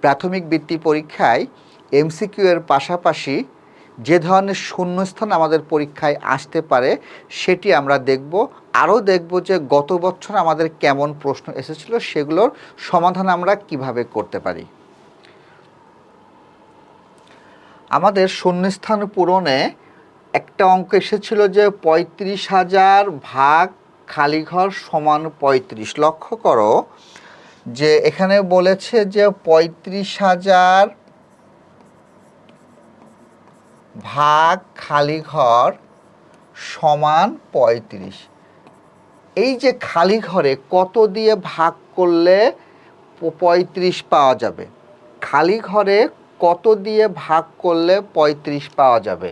প্রাথমিক বৃত্তি পরীক্ষায় এমসিকিউ এর পাশাপাশি যে ধরনের শূন্যস্থান আমাদের পরীক্ষায় আসতে পারে সেটি আমরা দেখব। আরও দেখব যে গত বছর আমাদের কেমন প্রশ্ন এসেছিল, সেগুলোর সমাধান আমরা কিভাবে করতে পারি। আমাদের শূন্যস্থান পূরণে একটা অঙ্ক এসেছিল যে ৩৫,০০০ ভাগ খালিঘর সমান ৩৫। লক্ষ্য করো যে এখানে বলেছে যে ৩৫,০০০ ভাগ খালিঘর সমান ৩৫। এই যে খালি ঘরে কত দিয়ে ভাগ করলে ৩৫ পাওয়া যাবে, খালি ঘরে কত দিয়ে ভাগ করলে ৩৫ পাওয়া যাবে।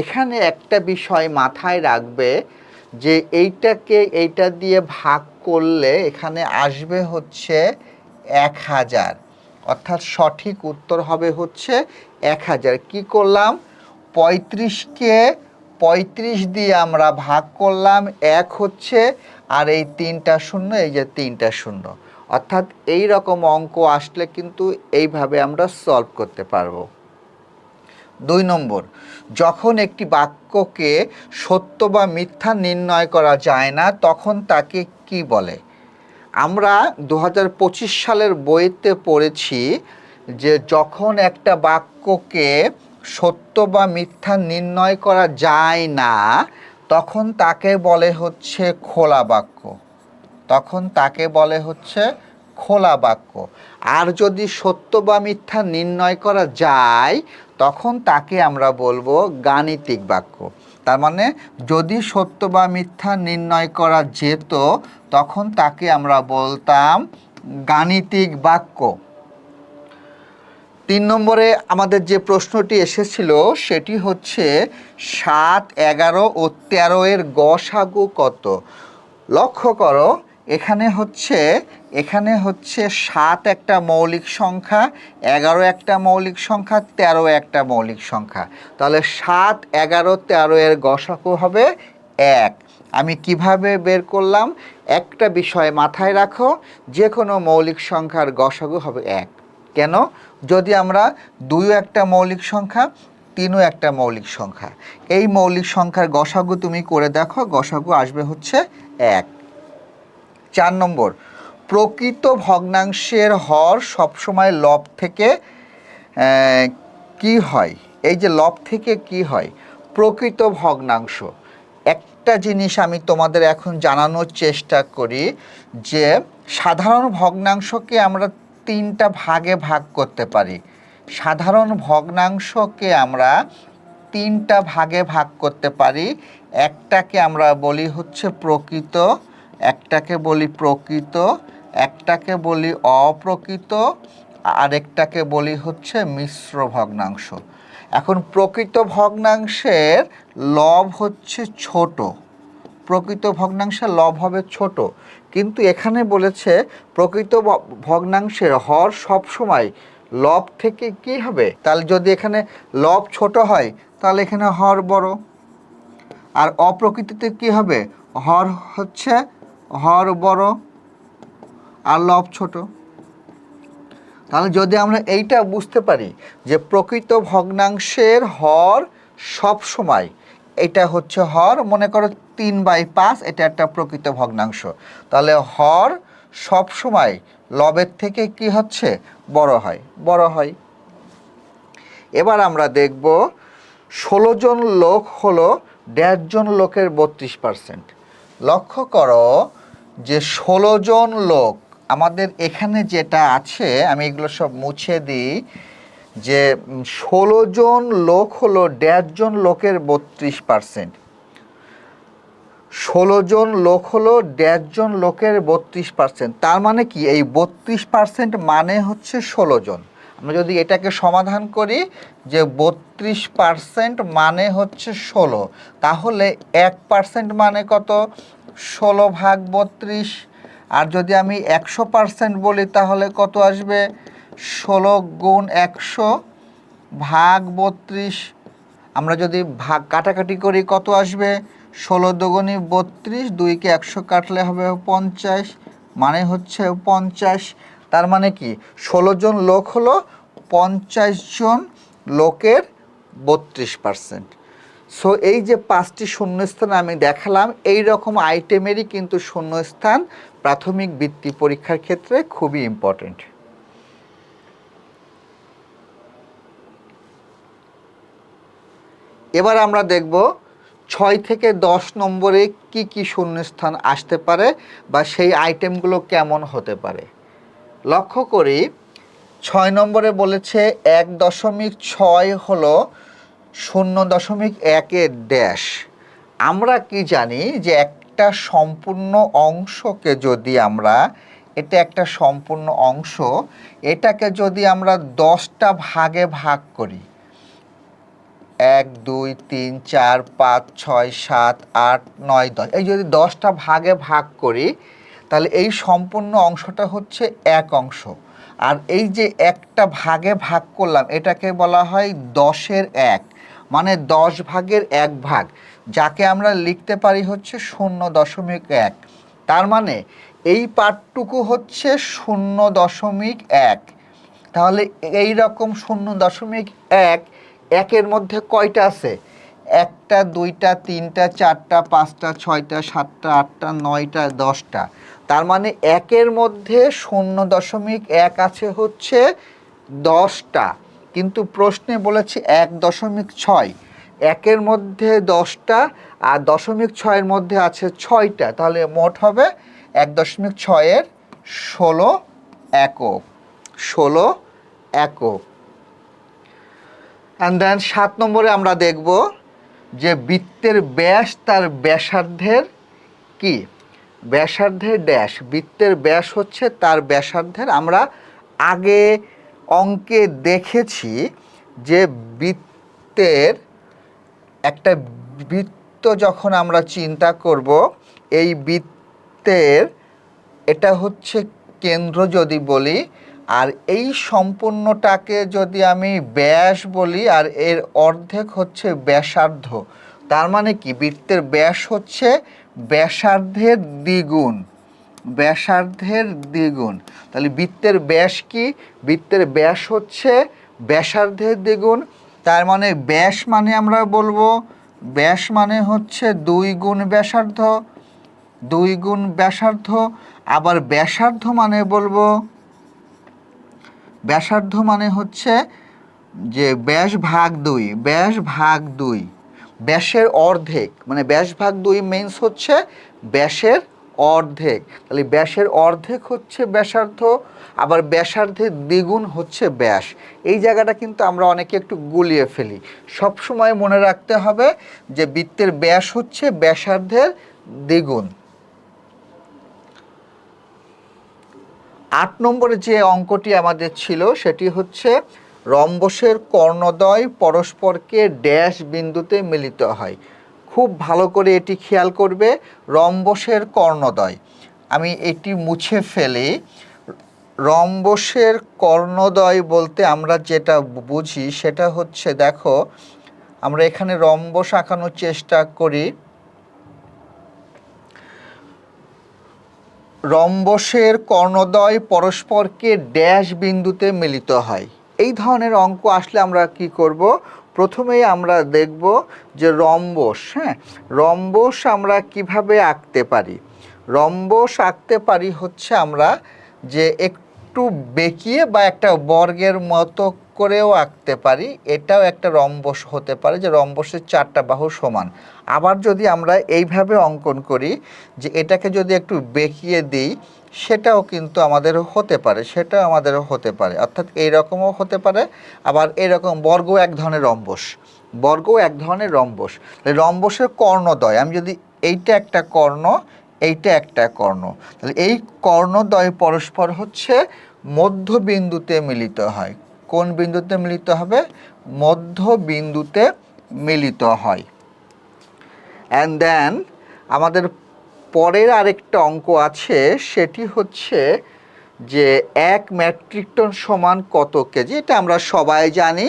এখানে একটা বিষয় মাথায় রাখবে যে এইটাকে এইটা দিয়ে ভাগ করলে এখানে আসবে হচ্ছে ১০০০, অর্থাৎ সঠিক উত্তর হবে হচ্ছে ১০০০। কি করলাম, ৩৫কে ৩৫ দিয়ে আমরা ভাগ করলাম, ১ হচ্ছে, আর এই ৩টা শূন্য, এই যে ৩টা শূন্য। অর্থাৎ এই রকম অঙ্ক আসলে কিন্তু এইভাবে আমরা সলভ করতে পারবো। ২ নম্বর, যখন একটি বাক্যকে সত্য বা মিথ্যা নির্ণয় করা যায় না তখন তাকে কি বলে? আমরা ২০২৫ সালের বইতে পড়েছি যে যখন একটা বাক্যকে সত্য বা মিথ্যা নির্ণয় করা যায় না তখন তাকে বলে হচ্ছে খোলা বাক্য, তখন তাকে বলে হচ্ছে খোলা বাক্য। আর যদি সত্য বা মিথ্যা নির্ণয় করা যায় তখন তাকে আমরা বলবো গাণিতিক বাক্য। তার মানে যদি সত্য বা মিথ্যা নির্ণয় করা যেত তখন তাকে আমরা বলতাম গাণিতিক বাক্য। ৩ নম্বরে আমাদের যে প্রশ্নটি এসেছিল সেটি হচ্ছে ৭, ১১ ও ১৩ এর গসাগু কত? লক্ষ্য করো এখানে হচ্ছে ৭ একটা মৌলিক সংখ্যা, ১১ একটা মৌলিক সংখ্যা, ১৩ একটা মৌলিক সংখ্যা। তাহলে ৭, ১১, ১৩ এর গসাগু হবে ১। আমি কিভাবে বের করলাম? একটা বিষয় মাথায় রাখো, যে কোনো মৌলিক সংখ্যার গসাগু হবে ১। কেন? যদি আমরা ২ও একটা মৌলিক সংখ্যা, ৩ও একটা মৌলিক সংখ্যা, এই মৌলিক সংখ্যার গসাগু তুমি করে দেখো, গসাগু আসবে হচ্ছে ১। ৪ নম্বর, প্রকৃত ভগ্নাংশের হর সবসময় লব থেকে কি হয়? এই যে লব থেকে কি হয়, প্রকৃত ভগ্নাংশ। একটা জিনিস আমি তোমাদের এখন জানানোর চেষ্টা করি যে সাধারণ ভগ্নাংশকে আমরা ৩টা ভাগে ভাগ করতে পারি। সাধারণ ভগ্নাংশকে আমরা 3টা ভাগে ভাগ করতে পারি। একটাকে আমরা বলি হচ্ছে প্রকৃত, একটাকে বলি প্রকৃত, একটাকে বলি অপ্রকৃত, আরেকটাকে বলি হচ্ছে মিশ্র ভগ্নাংশ। এখন প্রকৃত ভগ্নাংশের লব হচ্ছে ছোট, প্রকৃত ভগ্নাংশের লব হবে ছোট, কিন্তু এখানে বলেছে প্রকৃত ভগ্নাংশের হর সবসময় লব থেকে কি হবে? তাহলে যদি এখানে লব ছোট হয় তাহলে এখানে হর বড়, আর অপ্রকৃতিতে কি হবে? হর বড় আর লব ছোট। তাহলে যদি আমরা এইটা বুঝতে পারি যে প্রকৃত ভগ্নাংশের হর সব সময়, এটা হচ্ছে হর, মনে করো 3/5, এটা একটা প্রকৃত ভগ্নাংশ, তাহলে হর সব সময় লবের থেকে কি হচ্ছে? বড় হয়। এবার আমরা দেখব 16 জন লোক হলো 1.5 জন লোকের 32%। লক্ষ্য করো যে 16 জন লোক, আমাদের এখানে যেটা আছে আমি এগুলো সব মুছে দিই, যে 16 জন লোক হলো 1.5 জন লোকের 32%। 16 জন লোক হলো 1.5 জন লোকের 32%। তার মানে কি? এই 32% মানে হচ্ছে 16 জন। আমরা যদি এটাকে সমাধান করি যে 32% মানে হচ্ছে 16, তাহলে 1% মানে কত? 16 ভাগ 32। আর যদি আমি 100% বলি তাহলে কত আসবে? 16 গুণ 100 ভাগ 32। আমরা যদি ভাগ কাটাকাটি করি কত আসবে? 16 দুগুণে 32, 2কে 100 কাটলে হবে 50, মানে হচ্ছে 50। তার মানে কি 16 জন লোক হলো 50 জন লোকের 32%। সো এই যে 5টি শূন্যস্থান আমি দেখালাম, এই রকম আইটেমেরই কিন্তু শূন্যস্থান প্রাথমিক বৃত্তি পরীক্ষার ক্ষেত্রে খুবই ইম্পর্টেন্ট। এবার আমরা দেখব 6 থেকে 10 নম্বরে কি কি শূন্যস্থান আসতে পারে বা সেই আইটেমগুলো কেমন হতে পারে। লক্ষ্য করি 6 নম্বরে বলেছে 1.6 হলো 0.1-এর ড্যাশ। আমরা কি জানি যে একটা সম্পূর্ণ অংশকে যদি আমরা, এটা একটা সম্পূর্ণ অংশ, এটাকে যদি আমরা 10টা ভাগে ভাগ করি, 1 2 3 4 5 6 7 8 9 10, এই যদি 10টা ভাগে ভাগ করি তাহলে এই সম্পূর্ণ অংশটা হচ্ছে এক অংশ। আর এই যে একটা ভাগে ভাগ করলাম এটাকে বলা হয় 10-এর 1, মানে 10 ভাগের 1 ভাগ, যাকে আমরা লিখতে পারি হচ্ছে 0.1। তার মানে এই পার্টটুকু হচ্ছে 0.1। তাহলে এই রকম 0.1 একের মধ্যে কয়টা আছে? 1টা 2টা 3টা 4টা 5টা 6টা 7টা 8টা 9টা 10টা। তার মানে একের মধ্যে 0.1 আছে হচ্ছে 10টা, কিন্তু প্রশ্নে বলেছে 1.6, একের মধ্যে 10টা আর 0.6-এর মধ্যে আছে 6টা, তাহলে মোট হবে 1.6-এর 16 একক। 16 একক। অ্যান্ড দেন 7 নম্বরে আমরা দেখব যে বৃত্তের ব্যাস তার ব্যাসার্ধের কি? ব্যাসার্ধের ড্যাশ। বৃত্তের ব্যাস হচ্ছে তার ব্যাসার্ধের। আমরা আগে অঙ্কে দেখেছি যে বৃত্তের একটা বৃত্ত যখন আমরা চিন্তা করব, এই বৃত্তের এটা হচ্ছে কেন্দ্র যদি বলি, আর এই সম্পূর্ণটাকে যদি আমি ব্যাস বলি, আর এর অর্ধেক হচ্ছে ব্যাসার্ধ। তার মানে কি বৃত্তের ব্যাস হচ্ছে ব্যাসার্ধের দ্বিগুণ। ব্যাসার্ধের দ্বিগুণ। তাহলে বৃত্তের ব্যাস কি? বৃত্তের ব্যাস হচ্ছে ব্যাসার্ধের দ্বিগুণ। তার মানে ব্যাস মানে আমরা বলবো, ব্যাস মানে হচ্ছে 2 গুণ ব্যাসার্ধ। 2 গুণ ব্যাসার্ধ। আবার ব্যাসার্ধ মানে বলবো, ব্যাসার্ধ মানে হচ্ছে যে ব্যাস ভাগ 2, ব্যাস ভাগ 2, ব্যাসের অর্ধেক, মানে ব্যাস ভাগ 2 মিন্স হচ্ছে ব্যাসের অর্ধেক। তাহলে ব্যাসের অর্ধেক হচ্ছে ব্যাসার্ধ, আবার ব্যাসার্ধের দ্বিগুণ হচ্ছে ব্যাস। এই জায়গাটা কিন্তু আমরা অনেকে একটু গুলিয়ে ফেলি। সব সময় মনে রাখতে হবে যে বৃত্তের ব্যাস হচ্ছে ব্যাসার্ধের দ্বিগুণ। 8 নম্বরে যে অঙ্কটি আমাদের ছিল সেটি হচ্ছে রম্বসের কর্ণদ্বয় পরস্পরকে ড্যাশ বিন্দুতে মিলিত হয়। খুব ভালো করে এটি খেয়াল করবে, রম্বসের কর্ণদ্বয়। আমি এটি মুছে ফেলি। রম্বসের কর্ণদ্বয় বলতে আমরা যেটা বুঝি সেটা হচ্ছে, দেখো আমরা এখানে রম্বস আঁকানোর চেষ্টা করি। রম্বসের কর্ণদ্বয় পরস্পরকে ড্যাশ বিন্দুতে মিলিত হয়। এই ধরনের অঙ্ক আসলে আমরা কি করব? প্রথমেই আমরা দেখব যে রম্বস, রম্বস আমরা কিভাবে আঁকতে পারি। রম্বস আঁকতে পারি হচ্ছে আমরা যে একটু বেঁকিয়ে বা একটা বর্গের মতো করেও আঁকতে পারি। এটাও একটা রম্বস হতে পারে, যে রম্বসের 4টা বাহু সমান। আবার যদি আমরা এইভাবে অঙ্কন করি যে এটাকে যদি একটু বেঁকিয়ে দিই, সেটাও কিন্তু আমাদেরও হতে পারে, সেটাও আমাদেরও হতে পারে। অর্থাৎ এইরকমও হতে পারে, আবার এরকম বর্গ এক ধরনের রম্বস, বর্গ এক ধরনের রম্বস। রম্বসের কর্ণদ্বয়, আমি যদি এইটা একটা কর্ণ, এইটা একটা কর্ণ, তাহলে এই কর্ণদ্বয় পরস্পর হচ্ছে মধ্যবিন্দুতে মিলিত হয়। কোন বিন্দুতে মিলিত হবে? মধ্যবিন্দুতে মিলিত হয়। অ্যান্ড দেন আমাদের পরের আরেকটা অঙ্ক আছে, সেটি হচ্ছে যে 1 মেট্রিক টন সমান কত কেজি। এটা আমরা সবাই জানি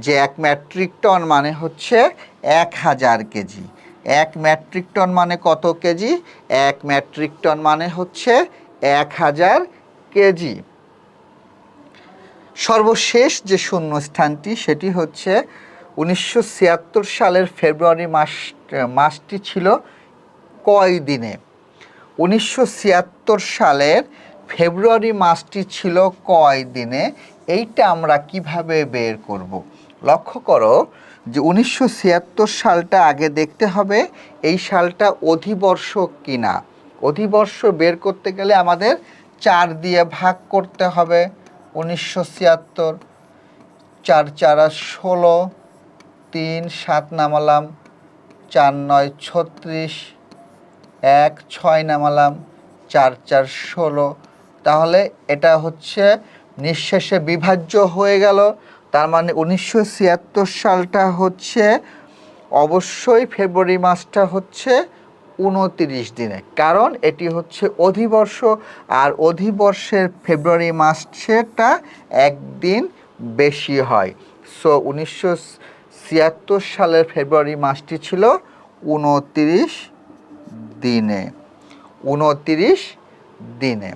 যে 1 মেট্রিক টন মানে হচ্ছে 1000 কেজি। 1 মেট্রিক টন মানে কত কেজি? 1 মেট্রিক টন মানে হচ্ছে 1000 কেজি। সর্বশেষ যে শূন্যস্থানটি সেটি হচ্ছে 1976 সালের ফেব্রুয়ারি মাসটি ছিল কয় দিনে? 1976 সালের ফেব্রুয়ারি মাসটি ছিল কয় দিনে? এইটা আমরা কিভাবে বের করব? লক্ষ্য করো যে 1976 সালটা আগে দেখতে হবে এই সালটা অধিবর্ষ কিনা। অধিবর্ষ বের করতে গেলে আমাদের 4 দিয়ে ভাগ করতে হবে। 1976, 4 4 16, 3 7 নামালাম, 4 9 36, 1 6 নামালাম, 4 4 16। তাহলে এটা হচ্ছে নিঃশেষে বিভাজ্য হয়ে গেল। তার মানে 1976 সালটা হচ্ছে অবশ্যই ফেব্রুয়ারি মাসটা হচ্ছে 29 দিনে, কারণ এটি হচ্ছে অধিবর্ষ, আর অধিবর্ষের ফেব্রুয়ারি মাসটা একদিন বেশি হয়। সো 1976 সালের ফেব্রুয়ারি মাসটি ছিল 29 দিনে। 29 দিনে।